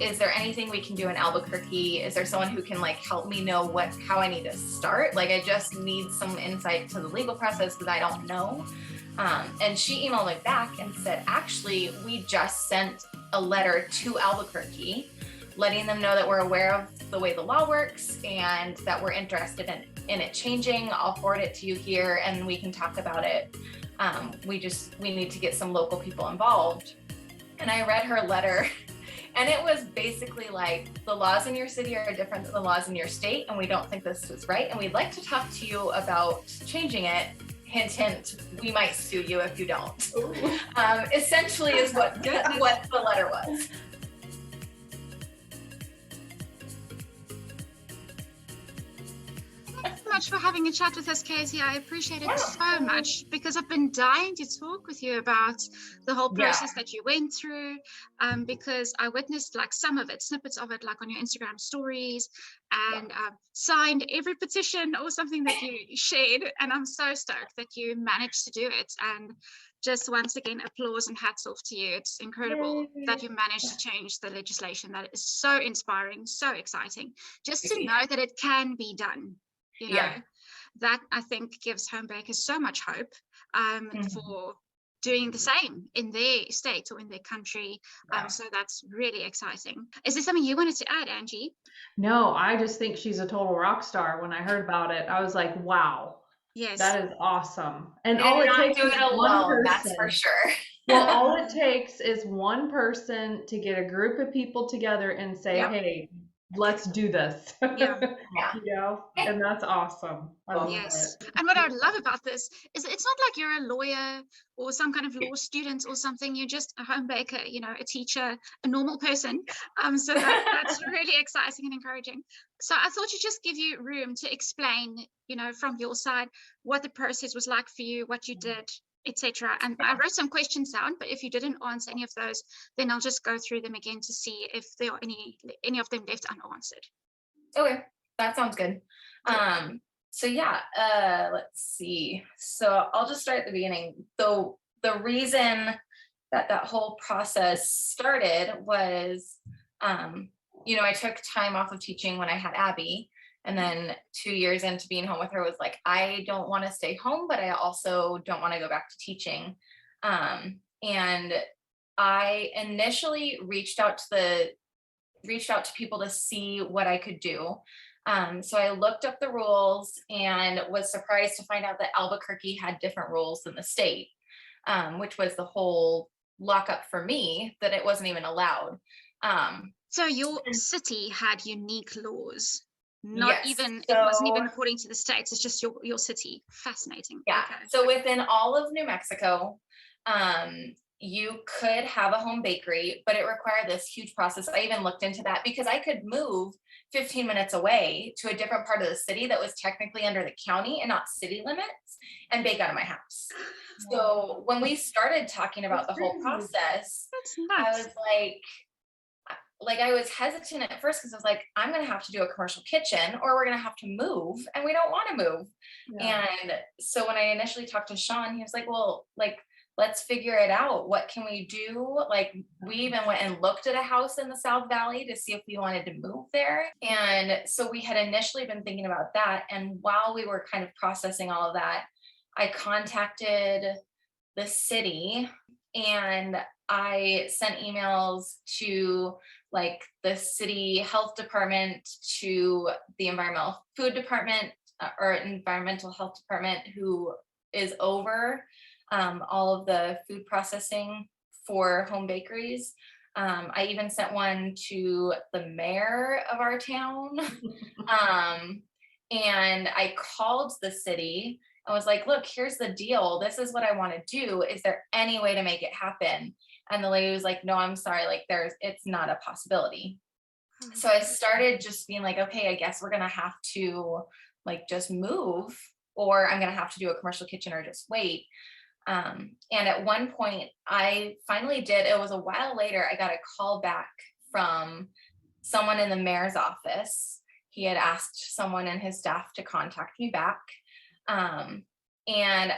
is there anything we can do in Albuquerque? Is there someone who can like help me know how I need to start? Like, I just need some insight to the legal process because I don't know. And she emailed me back and said, actually, we just sent a letter to Albuquerque letting them know that we're aware of the way the law works and that we're interested in it changing. I'll forward it to you here and we can talk about it. We need to get some local people involved. And I read her letter and it was basically like, the laws in your city are different than the laws in your state, and we don't think this is right. And we'd like to talk to you about changing it. Hint, hint, we might sue you if you don't. Essentially is what the letter was. Thanks so much for having a chat with us, Katie. I appreciate it so much, because I've been dying to talk with you about the whole process that you went through, because I witnessed like some of it, snippets of it, like on your Instagram stories, and signed every petition or something that you shared. And I'm so stoked that you managed to do it. And just once again, applause and hats off to you. It's incredible that you managed to change the legislation. That is so inspiring, so exciting. Just to know that it can be done. You know, that I think gives home bakers so much hope for doing the same in their state or in their country. So that's really exciting. Is there something you wanted to add, Angie? No, I just think she's a total rock star. When I heard about it, I was like, wow. Yes. That is awesome. And all it takes is one person. That's for sure. Well, all it takes is one person to get a group of people together and say, hey, let's do this. You know, and that's awesome. I love it. And what I love about this is it's not like you're a lawyer or some kind of law student or something. You're just a home baker, you know, a teacher, a normal person. So that's really exciting and encouraging. So I thought you'd just give you room to explain, you know, from your side, what the process was like for you, what you did, etc. And I wrote some questions down, but if you didn't answer any of those, then I'll just go through them again to see if there are any of them left unanswered. Okay, that sounds good. So let's see. So I'll just start at the beginning. So the reason that whole process started was, I took time off of teaching when I had Abby. And then 2 years into being home with her was like, I don't want to stay home, but I also don't want to go back to teaching. And I initially reached out to people to see what I could do. So I looked up the rules and was surprised to find out that Albuquerque had different rules than the state, which was the whole lockup for me, that it wasn't even allowed. So your city had unique laws. It wasn't even according to the states, it's just your city. Fascinating. Yeah. Okay. So within all of New Mexico, you could have a home bakery, but it required this huge process. I even looked into that because I could move 15 minutes away to a different part of the city that was technically under the county and not city limits and bake out of my house. So when we started talking about the whole process, I was like, I was hesitant at first because I was like, I'm going to have to do a commercial kitchen or we're going to have to move and we don't want to move. And so when I initially talked to Sean, he was like, well, like, let's figure it out. What can we do? Like, we even went and looked at a house in the South Valley to see if we wanted to move there. And so we had initially been thinking about that. And while we were kind of processing all of that, I contacted the city and I sent emails to like the city health department, to the environmental food department or environmental health department, who is over all of the food processing for home bakeries. I even sent one to the mayor of our town. And I called the city. I was like, look, here's the deal. This is what I want to do. Is there any way to make it happen? And the lady was like, no, I'm sorry. Like it's not a possibility. So I started just being like, okay, I guess we're going to have to like just move, or I'm going to have to do a commercial kitchen or just wait. And at one point I finally did, it was a while later, I got a call back from someone in the mayor's office. He had asked someone and his staff to contact me back. And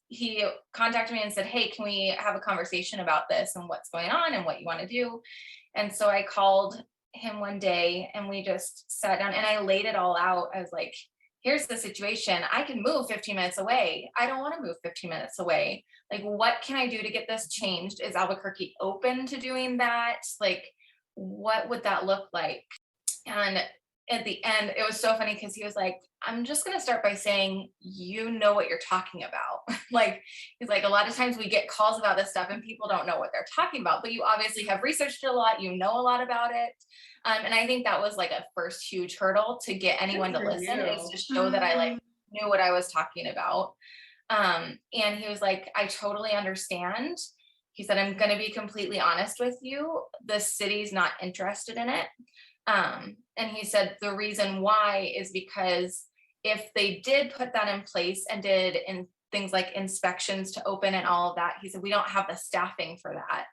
he contacted me and said, hey, can we have a conversation about this and what's going on and what you want to do? And so I called him one day and we just sat down and I laid it all out. I was like, here's the situation. I can move 15 minutes away. I don't want to move 15 minutes away. Like, what can I do to get this changed? Is Albuquerque open to doing that? Like, what would that look like? And at the end, it was so funny because he was like, I'm just going to start by saying, you know what you're talking about. Like, he's like, a lot of times we get calls about this stuff and people don't know what they're talking about, but you obviously have researched it a lot, you know a lot about it. And I think that was like a first huge hurdle to get anyone to listen, is to show that I like knew what I was talking about. And he was like, I totally understand. He said, I'm going to be completely honest with you. The city's not interested in it. And he said, the reason why is because if they did put that in place and did in things like inspections to open and all of that, he said, we don't have the staffing for that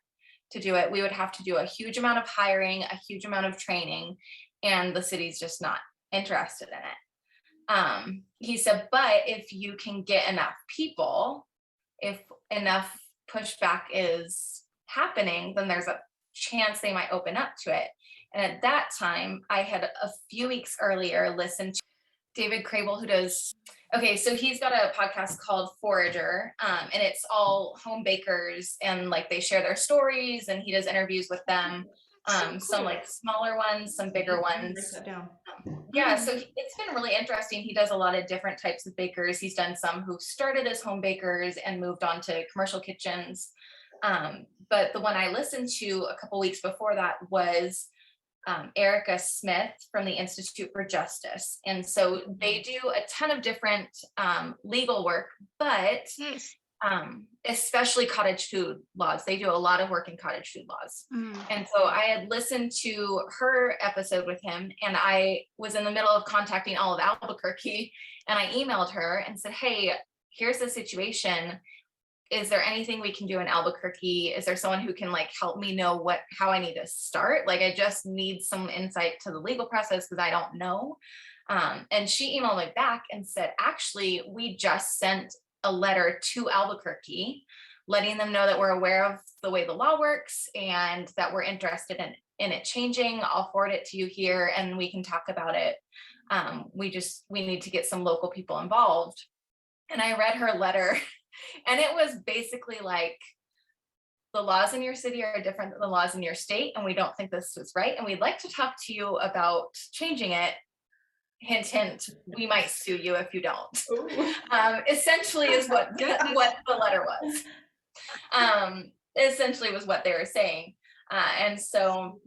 to do it. We would have to do a huge amount of hiring, a huge amount of training, and the city's just not interested in it. He said, but if you can get enough people, if enough pushback is happening, then there's a chance they might open up to it. And at that time, I had a few weeks earlier listened to David Crable, who does, so he's got a podcast called Forager, and it's all home bakers, and like they share their stories, and he does interviews with them. Some like smaller ones, some bigger ones. Yeah, so it's been really interesting. He does a lot of different types of bakers. He's done some who started as home bakers and moved on to commercial kitchens. But the one I listened to a couple weeks before that was Erica Smith from the Institute for Justice. And so they do a ton of different legal work, but especially cottage food laws. They do a lot of work in cottage food laws. And so I had listened to her episode with him, and I was in the middle of contacting all of Albuquerque, and I emailed her and said, hey, here's the situation. Is there anything we can do in Albuquerque? Is there someone who can like help me know how I need to start? Like, I just need some insight to the legal process because I don't know. And she emailed me back and said, actually, we just sent a letter to Albuquerque, letting them know that we're aware of the way the law works and that we're interested in it changing. I'll forward it to you here and we can talk about it. We need to get some local people involved. And I read her letter. And it was basically like, the laws in your city are different than the laws in your state, and we don't think this is right. And we'd like to talk to you about changing it. Hint, hint, we might sue you if you don't. Essentially is what the letter was. Essentially was what they were saying. And so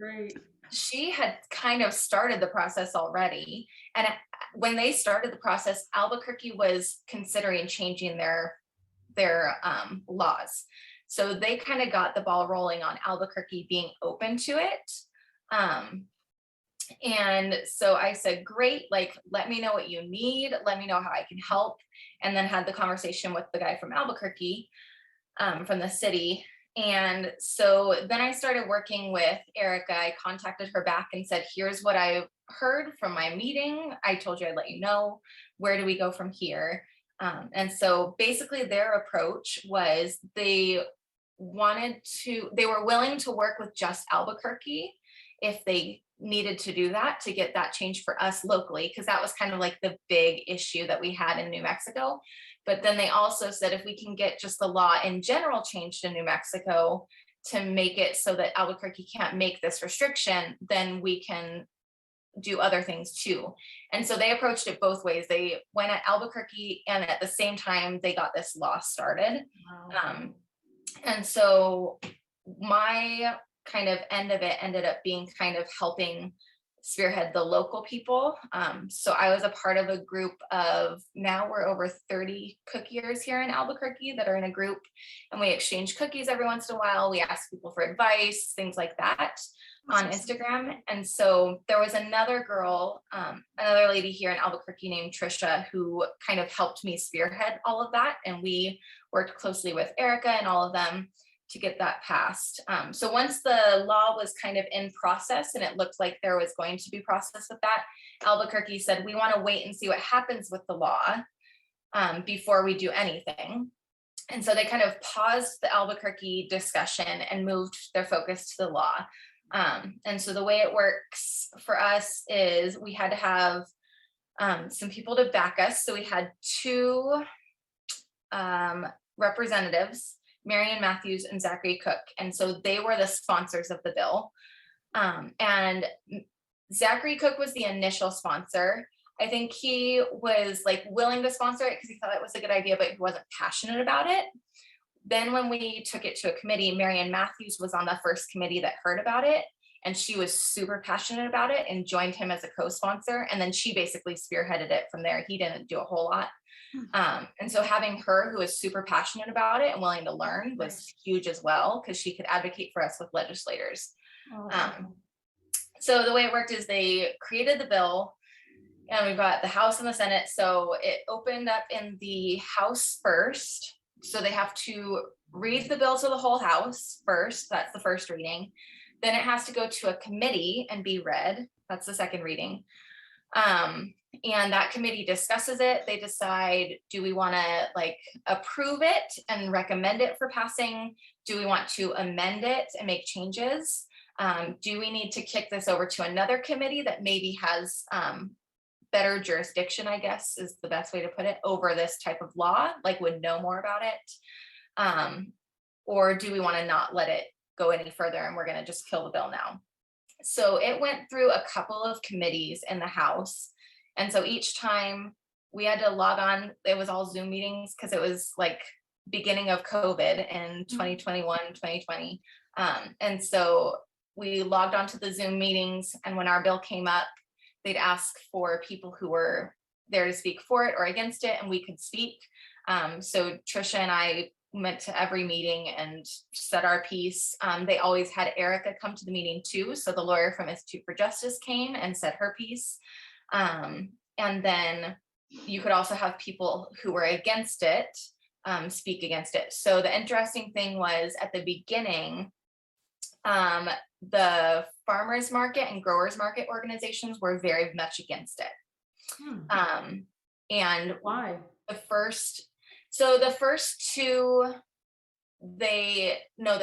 she had kind of started the process already. And when they started the process, Albuquerque was considering changing their laws. So they kind of got the ball rolling on Albuquerque being open to it. And so I said, great, like, let me know what you need. Let me know how I can help. And then had the conversation with the guy from Albuquerque, from the city. And so then I started working with Erica. I contacted her back and said, here's what I heard from my meeting. I told you I'd let you know. Where do we go from here? And so basically their approach was they were willing to work with just Albuquerque if they needed to do that to get that change for us locally, because that was kind of like the big issue that we had in New Mexico. But then they also said, if we can get just the law in general changed in New Mexico to make it so that Albuquerque can't make this restriction, then we can do other things too. And so they approached it both ways. They went at Albuquerque, and at the same time they got this law started. Wow. And so my kind of end of it ended up being kind of helping spearhead the local people. So I was a part of a group of, now we're over 30 cookiers here in Albuquerque that are in a group, and we exchange cookies every once in a while. We ask people for advice, things like that on Instagram. And so there was another girl, another lady here in Albuquerque named Trisha, who kind of helped me spearhead all of that. And we worked closely with Erica and all of them to get that passed. So once the law was kind of in process and it looked like there was going to be process with that, Albuquerque said, we want to wait and see what happens with the law before we do anything. And so they kind of paused the Albuquerque discussion and moved their focus to the law. And so the way it works for us is we had to have some people to back us. So we had two representatives, Marion Matthews and Zachary Cook. And so they were the sponsors of the bill. And Zachary Cook was the initial sponsor. I think he was like willing to sponsor it because he thought it was a good idea, but he wasn't passionate about it. Then when we took it to a committee, Marion Matthews was on the first committee that heard about it. And she was super passionate about it and joined him as a co-sponsor. And then she basically spearheaded it from there. He didn't do a whole lot. And so having her, who is super passionate about it and willing to learn, was huge as well, because she could advocate for us with legislators. So the way it worked is they created the bill, and we've got the House and the Senate. So it opened up in the House first. So they have to read the bill to the whole House first. That's the first reading. Then it has to go to a committee and be read. That's the second reading. And that committee discusses it. They decide, do we want to like approve it and recommend it for passing? Do we want to amend it and make changes? Do we need to kick this over to another committee that maybe has better jurisdiction, I guess is the best way to put it, over this type of law, like would know more about it? Or do we want to not let it go any further and we're going to just kill the bill now? So it went through a couple of committees in the House. And so each time we had to log on, it was all Zoom meetings because it was like beginning of COVID in 2021, 2020. And so we logged onto the Zoom meetings, and when our bill came up, they'd ask for people who were there to speak for it or against it, and we could speak. So Trisha and I went to every meeting and said our piece. They always had Erica come to the meeting too. So the lawyer from Institute for Justice came and said her piece. And then you could also have people who were against it speak against it. So the interesting thing was at the beginning, the farmers market and growers market organizations were very much against it. And why? The first two, the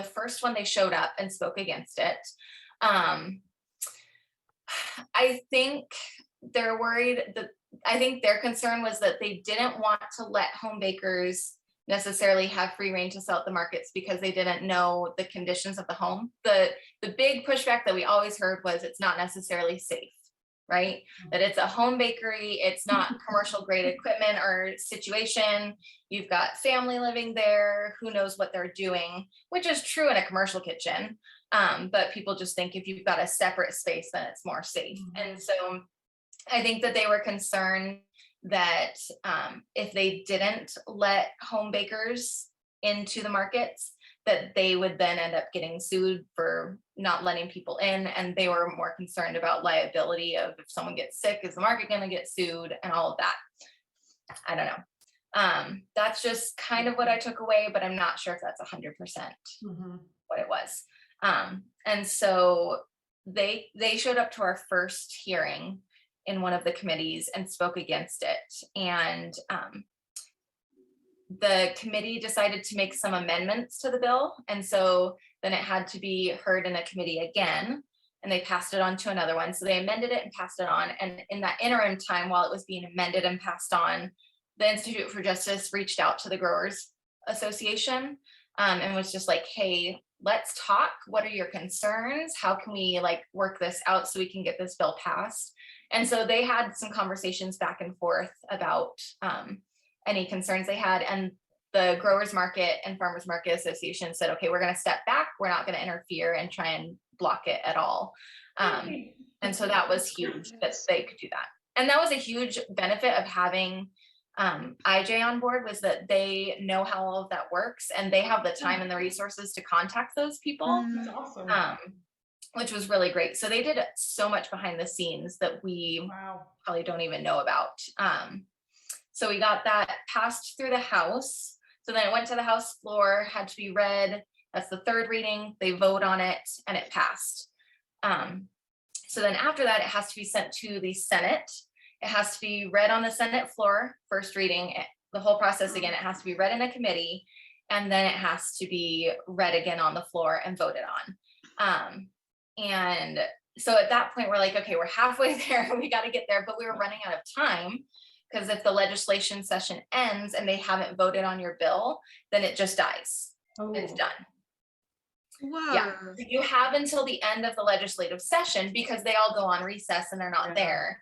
first one they showed up and spoke against it. I think they're worried that, I think their concern was that they didn't want to let home bakers necessarily have free reign to sell at the markets because they didn't know the conditions of the home. The big pushback that we always heard was it's not necessarily safe, right? That it's a home bakery, it's not commercial grade equipment or situation. You've got family living there, who knows what they're doing, which is true in a commercial kitchen. But people just think if you've got a separate space, then it's more safe. And so I think that they were concerned that if they didn't let home bakers into the markets, that they would then end up getting sued for not letting people in. And they were more concerned about liability of if someone gets sick, is the market going to get sued and all of that. I don't know. That's just kind of what I took away, but I'm not sure if that's 100% what it was. And so they showed up to our first hearing in one of the committees and spoke against it. And the committee decided to make some amendments to the bill. And so then it had to be heard in a committee again, and they passed it on to another one. So they amended it and passed it on. And in that interim time, while it was being amended and passed on, the Institute for Justice reached out to the Growers Association and was just like, hey, let's talk. What are your concerns? How can we like work this out so we can get this bill passed? And so they had some conversations back and forth about any concerns they had. And the Growers Market and Farmers Market Association said, okay, we're going to step back. We're not going to interfere and try and block it at all. And so that was huge that they could do that. And that was a huge benefit of having IJ on board, was that they know how all of that works and they have the time and the resources to contact those people. That's awesome. Which was really great. So they did so much behind the scenes that we probably don't even know about. So we got that passed through the House. So then it went to the House floor, had to be read. That's the third reading. They vote on it and it passed. So then after that, it has to be sent to the Senate. It has to be read on the Senate floor, first reading. the whole process again. It has to be read in a committee, and then it has to be read again on the floor and voted on. And so at that point, we're like, okay, we're halfway there. We got to get there, but we were running out of time, because if the legislation session ends and they haven't voted on your bill, then it just dies. It's done. Whoa. Yeah, so you have until the end of the legislative session, because they all go on recess and they're not there,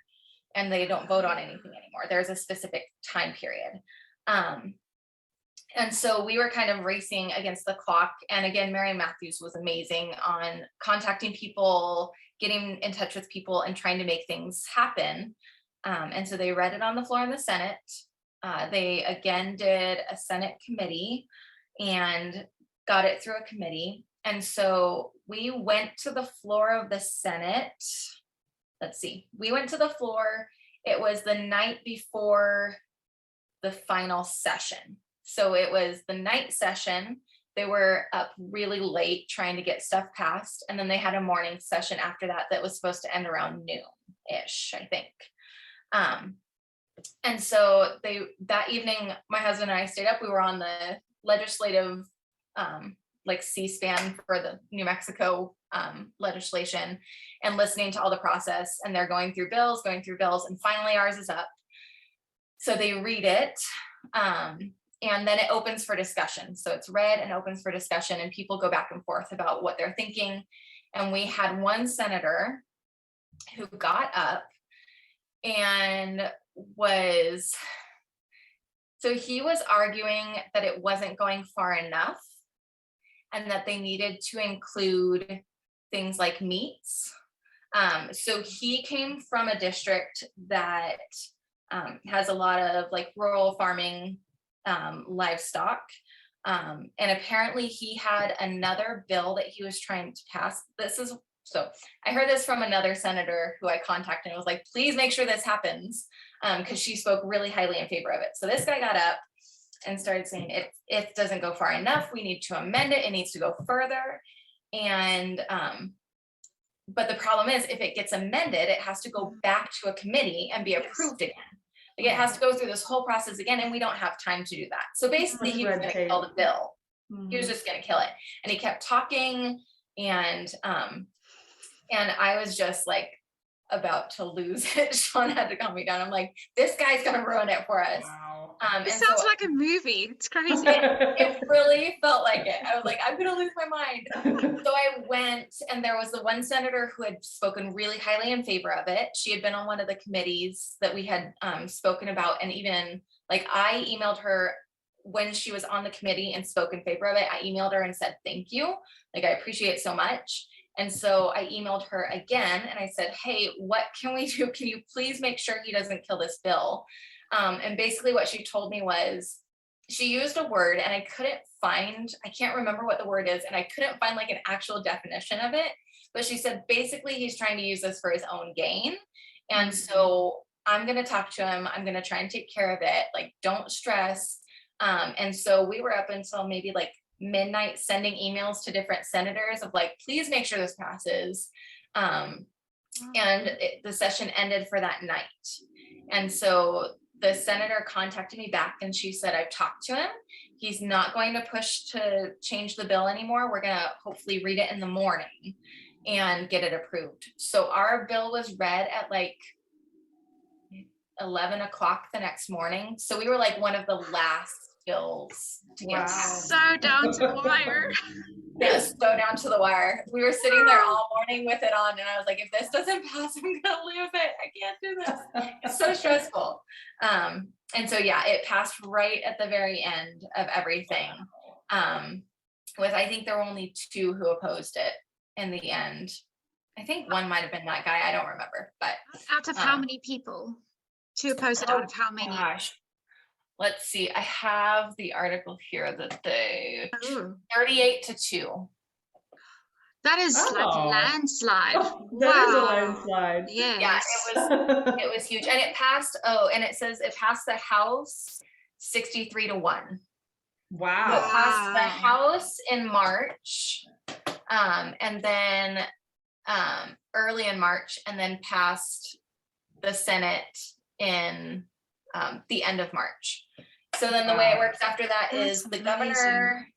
and they don't vote on anything anymore. There's a specific time period. And so we were kind of racing against the clock. And again, Mary Matthews was amazing on contacting people, getting in touch with people, and trying to make things happen. And so they read it on the floor in the Senate. They again did a Senate committee and got it through a committee. And so we went to the floor of the Senate. Let's see, we went to the floor. It was the night before the final session. So it was the night session. They were up really late trying to get stuff passed. And then they had a morning session after that that was supposed to end around noon-ish, I think. And so that evening, my husband and I stayed up. We were on the legislative, like C-SPAN for the New Mexico legislation, and listening to all the process. And they're going through bills, and finally ours is up. So they read it. And then it opens for discussion. So it's read and opens for discussion, and people go back and forth about what they're thinking. And we had one senator who got up and he was arguing that it wasn't going far enough, and that they needed to include things like meats. So he came from a district that has a lot of like rural farming, livestock. And apparently he had another bill that he was trying to pass. So I heard this from another senator who I contacted and was like, please make sure this happens, because she spoke really highly in favor of it. So this guy got up and started saying it doesn't go far enough. We need to amend it. It needs to go further. And but the problem is, if it gets amended, it has to go back to a committee and be approved again. Like, it has to go through this whole process again, and we don't have time to do that. So basically, he was going to kill the bill. He was just going to kill it. And he kept talking, and I was just like about to lose it. Sean had to calm me down. I'm like, this guy's going to ruin it for us. Wow. It sounds like a movie. It's crazy. It really felt like it. I was like, I'm going to lose my mind. So I went, and there was the one senator who had spoken really highly in favor of it. She had been on one of the committees that we had spoken about. And even like, I emailed her when she was on the committee and spoke in favor of it. I emailed her and said, thank you. Like, I appreciate it so much. And so I emailed her again and I said, hey, what can we do? Can you please make sure he doesn't kill this bill? And basically what she told me was, she used a word and I can't remember what the word is. And I couldn't find like an actual definition of it, but she said, basically he's trying to use this for his own gain. And so I'm going to talk to him. I'm going to try and take care of it. Like, don't stress. And so we were up until maybe like midnight sending emails to different senators of like, please make sure this passes. And the session ended for that night. And so the senator contacted me back and she said, I've talked to him. He's not going to push to change the bill anymore. We're going to hopefully read it in the morning and get it approved. So our bill was read at like 11 o'clock the next morning. So we were like one of the last bills to get so down to the wire. Yes, so down to the wire. We were sitting there all morning with it on, and I was like, if this doesn't pass, I'm gonna lose it. I can't do this. It's so stressful. And so yeah, it passed right at the very end of everything. With, I think there were only 2 who opposed it in the end. I think one might have been that guy. I don't remember, but out of how many people? 2 opposed it out of how many? Gosh. Let's see. I have the article here that they 38-2. That is like landslide. That is a landslide. Yes. Yeah, it was huge. And it passed, and it says it passed the House 63-1. Wow. So it passed the House in March, and then early in March, and then passed the Senate in the end of March. So then the way it works after that is That's the amazing. governor,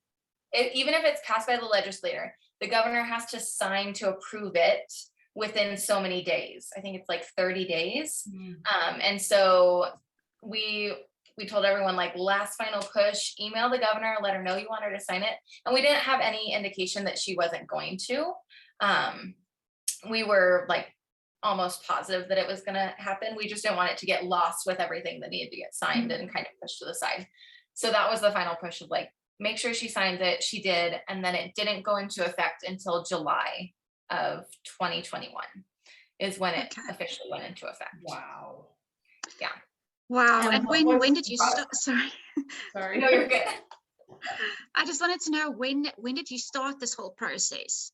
even if it's passed by the legislator, the governor has to sign to approve it within so many days. I think it's like 30 days. And so we told everyone, like, last final push, email the governor, let her know you want her to sign it. And we didn't have any indication that she wasn't going to. We were like almost positive that it was going to happen. We just didn't want it to get lost with everything that needed to get signed and kind of pushed to the side. So that was the final push of like, make sure she signs it. She did. And then it didn't go into effect until July of 2021 is when it officially went into effect. Wow. Yeah. Wow. And And what when was did you the start? Sorry. Sorry. No, you're good. I just wanted to know when did you start this whole process?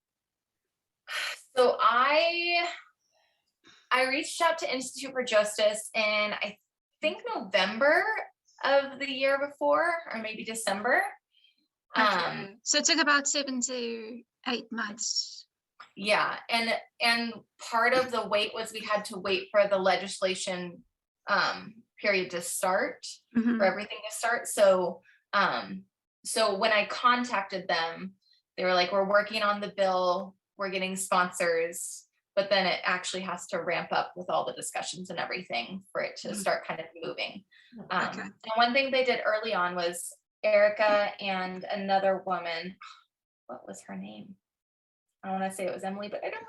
So I reached out to Institute for Justice in, I think, November of the year before, or maybe December. So it took about 7 to 8 months. Yeah, and part of the wait was we had to wait for the legislation period to start, for everything to start. So so when I contacted them, they were like, we're working on the bill, we're getting sponsors, but then it actually has to ramp up with all the discussions and everything for it to start kind of moving. And one thing they did early on was Erica and another woman, what was her name? I want to say it was Emily, but I don't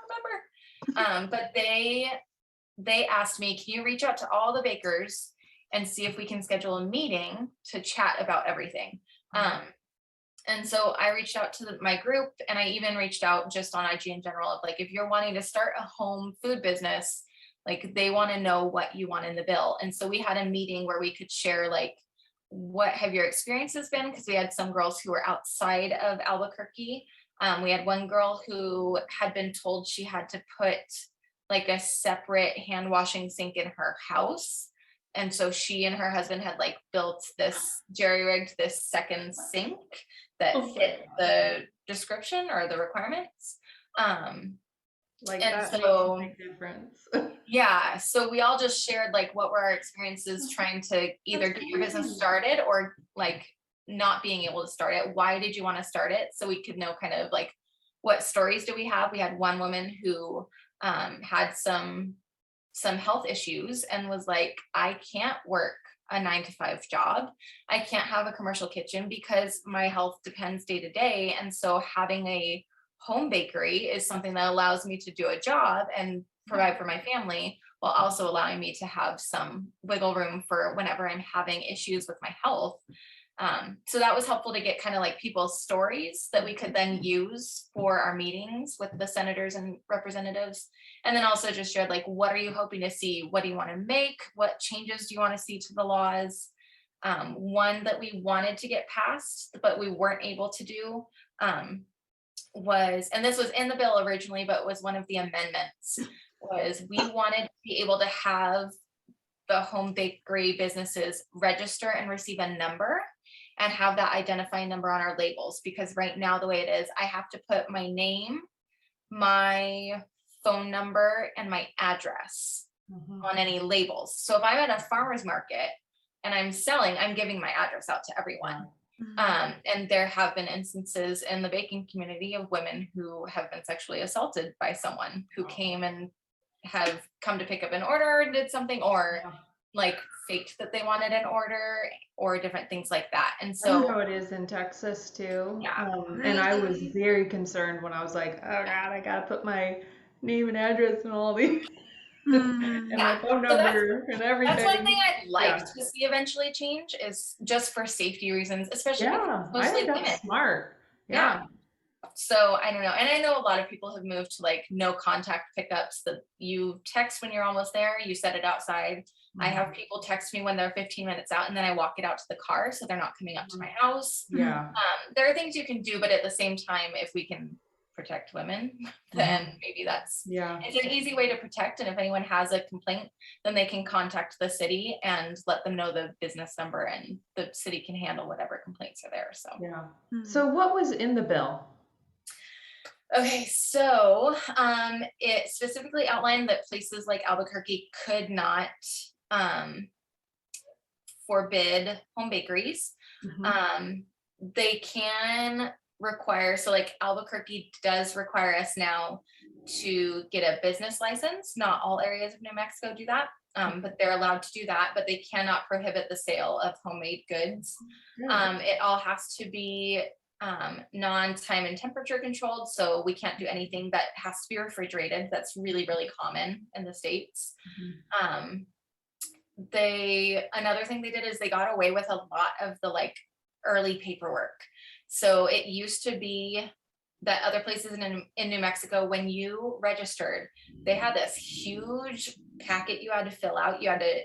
remember. But they asked me, can you reach out to all the bakers and see if we can schedule a meeting to chat about everything? And so I reached out to my group, and I even reached out just on IG in general of like, if you're wanting to start a home food business, like they want to know what you want in the bill. And so we had a meeting where we could share like, what have your experiences been? Because we had some girls who were outside of Albuquerque. We had one girl who had been told she had to put like a separate hand washing sink in her house. And so she and her husband had like built this, jerry-rigged this second sink that fit the description or the requirements. Like and that so makes a big difference. yeah, so we all just shared like what were our experiences trying to either get your business started or like not being able to start it. Why did you want to start it? So we could know kind of like what stories do we have. We had one woman who had some health issues and was like, I can't work a 9-to-5 job. I can't have a commercial kitchen because my health depends day to day. And so having a home bakery is something that allows me to do a job and provide for my family while also allowing me to have some wiggle room for whenever I'm having issues with my health. So that was helpful to get kind of like people's stories that we could then use for our meetings with the senators and representatives. And then also just shared like, what are you hoping to see? What do you want to make? What changes do you want to see to the laws? One that we wanted to get passed, but we weren't able to do was, and this was in the bill originally, but was one of the amendments, was we wanted to be able to have the home bakery businesses register and receive a number and have that identifying number on our labels. Because right now, the way it is, I have to put my name, my phone number, and my address on any labels. So if I'm at a farmer's market and I'm selling, I'm giving my address out to everyone. And there have been instances in the baking community of women who have been sexually assaulted by someone who came and have come to pick up an order and did something, or like faked that they wanted an order, or different things like that. And so I know it is in Texas too. Really? And I was very concerned when I was like, oh God, I gotta put my name and address and all these and my phone number and everything. That's one thing I'd like to see eventually change, is just for safety reasons, especially because I mostly think that's women. smart. So I don't know. And I know a lot of people have moved to like no contact pickups, that you text when you're almost there, you set it outside. I have people text me when they're 15 minutes out, and then I walk it out to the car so they're not coming up to my house. There are things you can do, but at the same time, if we can protect women, then maybe that's it's an easy way to protect. And if anyone has a complaint, then they can contact the city and let them know the business number, and the city can handle whatever complaints are there. So So what was in the bill? Okay, so it specifically outlined that places like Albuquerque could not forbid home bakeries. They can require, so like Albuquerque does require us now to get a business license. Not all areas of New Mexico do that, but they're allowed to do that, but they cannot prohibit the sale of homemade goods. It all has to be non-time and temperature controlled. So we can't do anything that has to be refrigerated. That's really, really common in the States. Another thing they did is they got away with a lot of the like early paperwork. So it used to be that other places in New Mexico, when you registered, they had this huge packet you had to fill out. You had to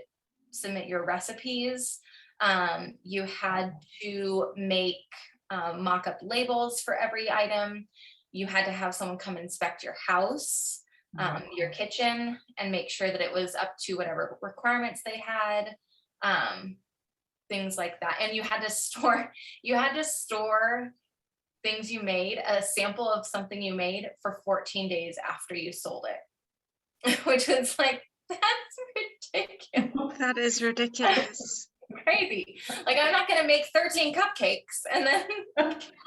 submit your recipes. You had to make mock-up labels for every item. You had to have someone come inspect your house, your kitchen, and make sure that it was up to whatever requirements they had, things like that. And you had to store things you made, a sample of something you made, for 14 days after you sold it, which is like, that's ridiculous. That is ridiculous. Crazy. Like, I'm not going to make 13 cupcakes and then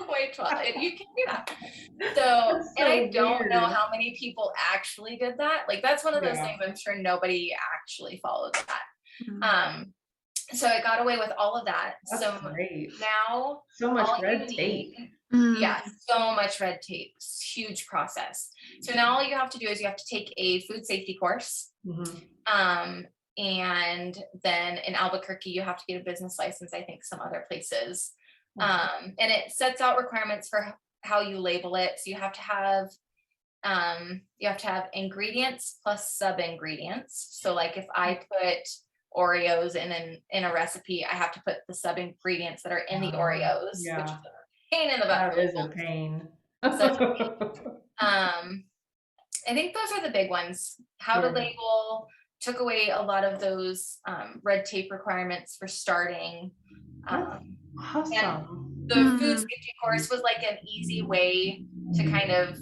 wait 12. You can do that. So and I don't know how many people actually did that. Like, that's one of those things I'm sure nobody actually followed that. So it got away with all of that. That's so great. Now so much red tape. Yeah, so much red tape. Huge process. So now all you have to do is you have to take a food safety course. And then in Albuquerque, you have to get a business license, I think some other places. And it sets out requirements for how you label it. So you have to have ingredients plus sub ingredients. So like if I put Oreos in a recipe, I have to put the sub ingredients that are in the Oreos, which is a pain in the butt. That is a pain. Such a pain. I think those are the big ones. How to label, took away a lot of those red tape requirements for starting. Awesome. And the food safety course was like an easy way to kind of,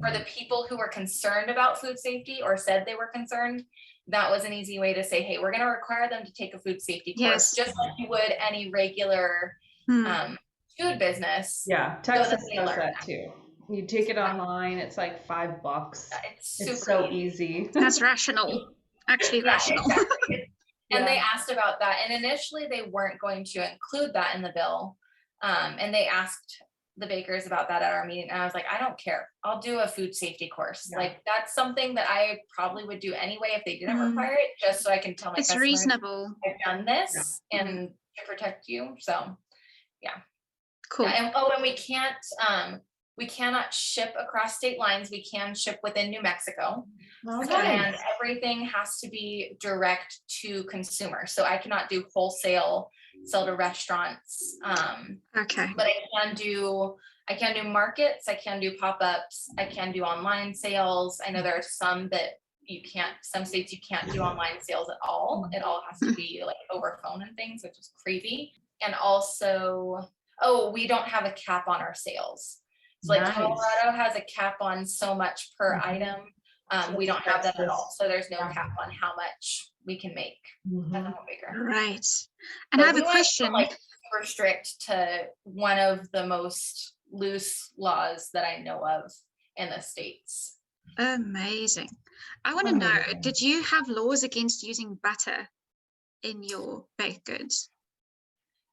for the people who were concerned about food safety or said they were concerned, that was an easy way to say, hey, we're going to require them to take a food safety course, just like you would any regular food business. Yeah, Texas does that too. You take it online, it's like $5. It's so easy. That's rational. Actually rational. Exactly. And they asked about that. And initially they weren't going to include that in the bill. And they asked the bakers about that at our meeting. And I was like, I don't care. I'll do a food safety course. Like, that's something that I probably would do anyway if they didn't require it, just so I can tell my customers, reasonable. I've done this and to protect you. So cool. And we cannot ship across state lines. We can ship within New Mexico. And everything has to be direct to consumer. So I cannot do wholesale, sell to restaurants. But I can do markets, I can do pop-ups, I can do online sales. I know there are some states you can't do online sales at all. It all has to be like over phone and things, which is crazy. And also, we don't have a cap on our sales. So like Colorado has a cap on so much per item. We don't have that at all. So there's no cap on how much we can make as a home baker. Right. And I have a question. Like super strict to one of the most loose laws that I know of in the States. Amazing. I want to know, did you have laws against using butter in your baked goods?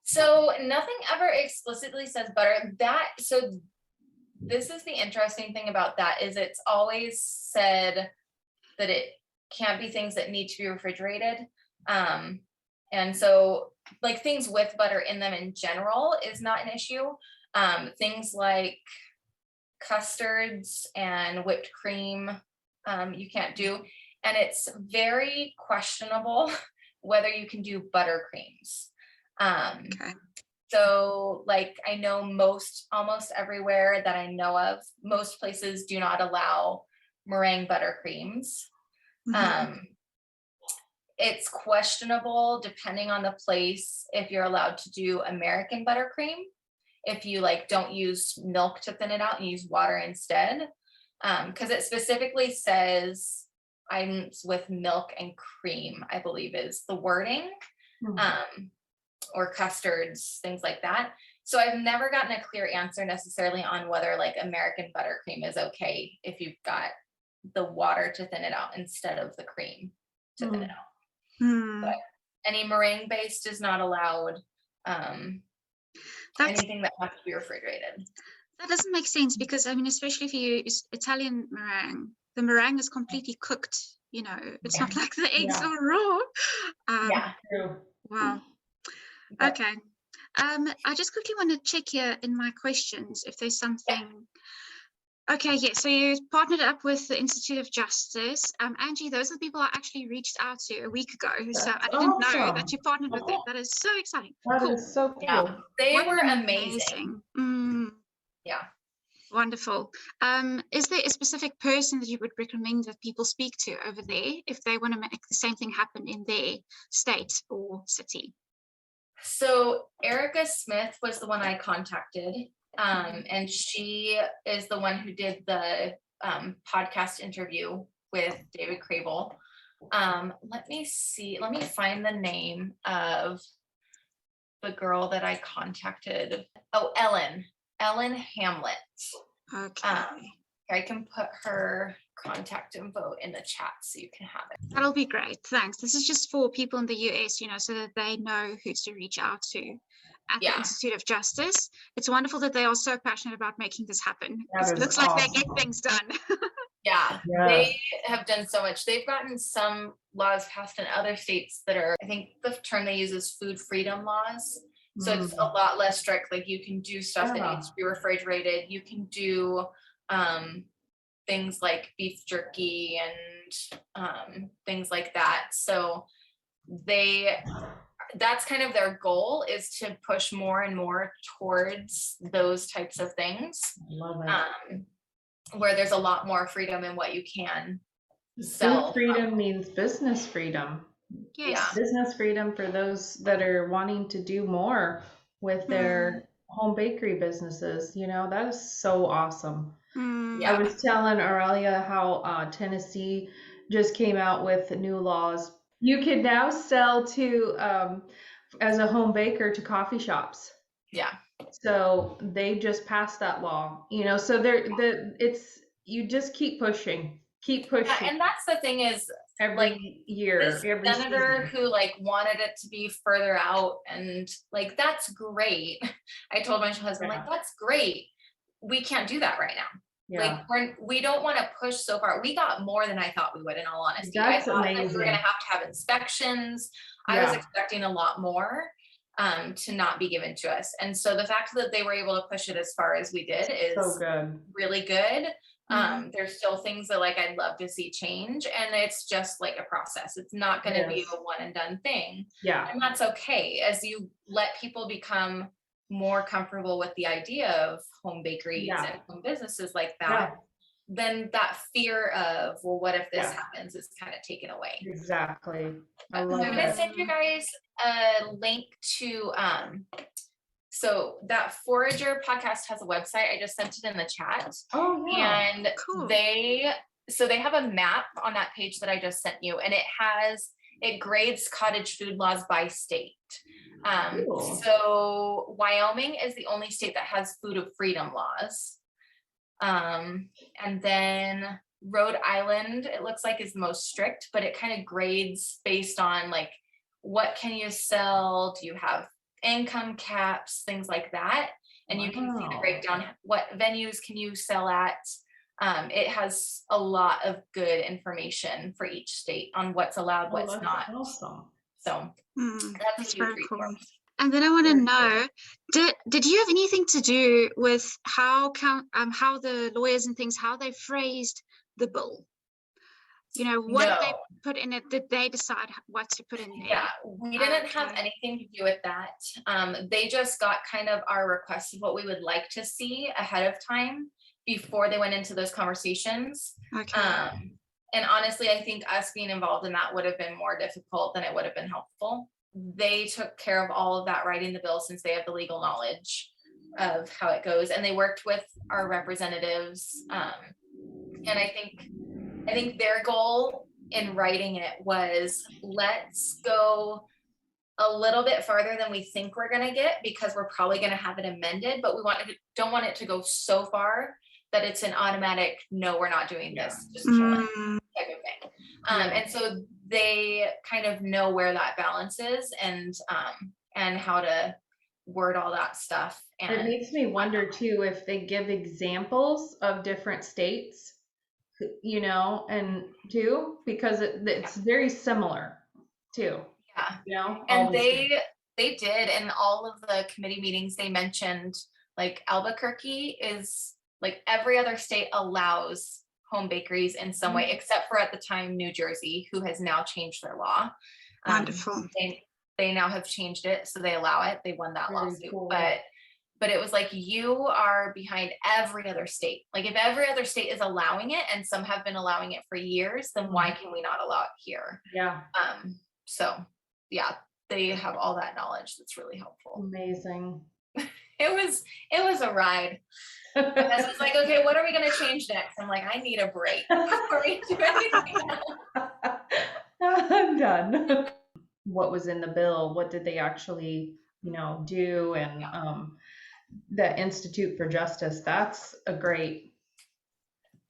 So nothing ever explicitly says butter. This is the interesting thing about that, is it's always said that it can't be things that need to be refrigerated. And so like things with butter in them in general is not an issue. Things like custards and whipped cream, you can't do. And it's very questionable whether you can do buttercreams. So like I know almost everywhere that I know of, most places do not allow meringue buttercreams. It's questionable depending on the place if you're allowed to do American buttercream, if you like don't use milk to thin it out and use water instead, because it specifically says items with milk and cream, I believe is the wording. or custards, things like that. So I've never gotten a clear answer necessarily on whether like American buttercream is okay if you've got the water to thin it out instead of the cream to thin it out. But any meringue based is not allowed. Anything that has to be refrigerated. That doesn't make sense because, I mean, especially if you use Italian meringue, the meringue is completely cooked. You know, it's not like the eggs are raw. True. Wow. Okay. I just quickly want to check here in my questions if there's something. Okay, yeah. So you partnered up with the Institute of Justice. Angie, those are the people I actually reached out to a week ago. So I didn't know that you partnered with them. That is so exciting. That is so cool. Yeah, they were amazing. Yeah. Wonderful. Is there a specific person that you would recommend that people speak to over there if they want to make the same thing happen in their state or city? So Erica Smith was the one I contacted, and she is the one who did the podcast interview with David Crable. Let me find the name of the girl that I contacted. Oh, Ellen Hamlet. Okay. I can put her contact info in the chat so you can have it. That'll be great. Thanks. This is just for people in the US, you know, so that they know who to reach out to at the Institute of Justice. It's wonderful that they are so passionate about making this happen. It looks like they get things done. They have done so much. They've gotten some laws passed in other states that are, I think the term they use is food freedom laws. So it's a lot less strict. Like you can do stuff that needs to be refrigerated. You can do things like beef jerky and things like that. So that's kind of their goal, is to push more and more towards those types of things. Love it. Where there's a lot more freedom in what you can sell. Food freedom means business freedom. Yes. Business freedom for those that are wanting to do more with their home bakery businesses. You know, that is so awesome. I was telling Aurelia how Tennessee just came out with new laws. You can now sell to as a home baker to coffee shops. Yeah. So they just passed that law, you know, so you just keep pushing. Yeah, and that's the thing is, every year, this senator who like wanted it to be further out, and like, that's great. I told my husband, like, that's great. We can't do that right now. Like we don't want to push so far. We got more than I thought we would, in all honesty. I thought that we were going to have inspections. I was expecting a lot more to not be given to us. And so the fact that they were able to push it as far as we did is so good. Really good. There's still things that like I'd love to see change, and it's just like a process. It's not going to be a one and done thing. And that's okay. As you let people become more comfortable with the idea of home bakeries and home businesses like that, then that fear of, well, what if this happens, is kind of taken away. Exactly. I'm going to send you guys a link to so that Forager podcast has a website. I just sent it in the chat. And cool. they have a map on that page that I just sent you, and it grades cottage food laws by state. So Wyoming is the only state that has food of freedom laws. And then Rhode Island, it looks like, is the most strict, but it kind of grades based on like, what can you sell? Do you have income caps, things like that? And you can see the breakdown. What venues can you sell at? It has a lot of good information for each state on what's allowed, what's not. Awesome. So that's a huge resource. Cool. And then I want to know, did you have anything to do with how the lawyers and things, how they phrased the bill? You know, what they put in it? Did they decide what to put in there? Yeah, we didn't have anything to do with that. They just got kind of our request of what we would like to see ahead of time before they went into those conversations. And honestly, I think us being involved in that would have been more difficult than it would have been helpful. They took care of all of that, writing the bill, since they have the legal knowledge of how it goes, and they worked with our representatives. And I think their goal in writing it was, let's go a little bit farther than we think we're going to get, because we're probably going to have it amended, but we don't want it to go so far that it's an automatic, no, we're not doing this, just kill it type of thing. And so they kind of know where that balance is, and how to word all that stuff. And it makes me wonder too, if they give examples of different states, you know, and too, because it's very similar too. Yeah. You know, and they did, in all of the committee meetings, they mentioned like Albuquerque is like every other state allows home bakeries in some way, except for at the time New Jersey, who has now changed their law. Wonderful. They now have changed it, so they allow it. They won that Very lawsuit, cool. but it was like, you are behind every other state. Like if every other state is allowing it, and some have been allowing it for years, then why can we not allow it here? Yeah. So yeah, they have all that knowledge. That's really helpful. Amazing. It was a ride. And I was like, okay, what are we going to change next? I'm like, I need a break before we do anything else. I'm done. What was in the bill? What did they actually, you know, do? And the Institute for Justice, that's a great,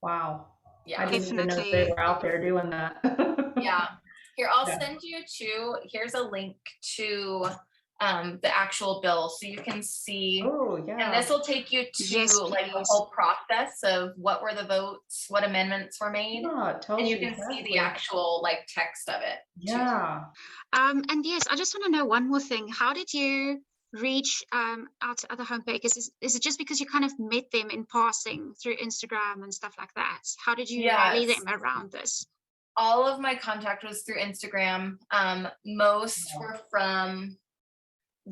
wow. Yeah, I didn't even know they were out there doing that. Yeah. Here, I'll send you here's a link to the actual bill, so you can see. Oh, yeah. And this will take you to like the whole process of what were the votes, what amendments were made. Yeah, it tells and you you can exactly. see the actual like text of it. Yeah. And yes, I just want to know one more thing. How did you reach out to other home bakers? Is it just because you kind of met them in passing through Instagram and stuff like that? How did you rally them around this? All of my contact was through Instagram. Most were from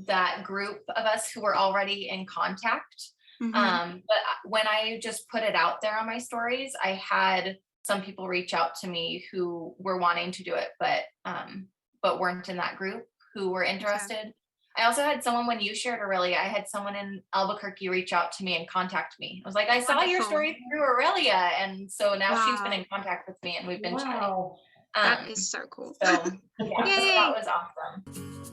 that group of us who were already in contact. But when I just put it out there on my stories, I had some people reach out to me who were wanting to do it, but weren't in that group, who were interested. Okay. I also had someone, when you shared Aurelia, I had someone in Albuquerque reach out to me and contact me. I was like, I saw your story through Aurelia. And so now she's been in contact with me, and we've been chatting. That is so cool. So yeah, so that was awesome.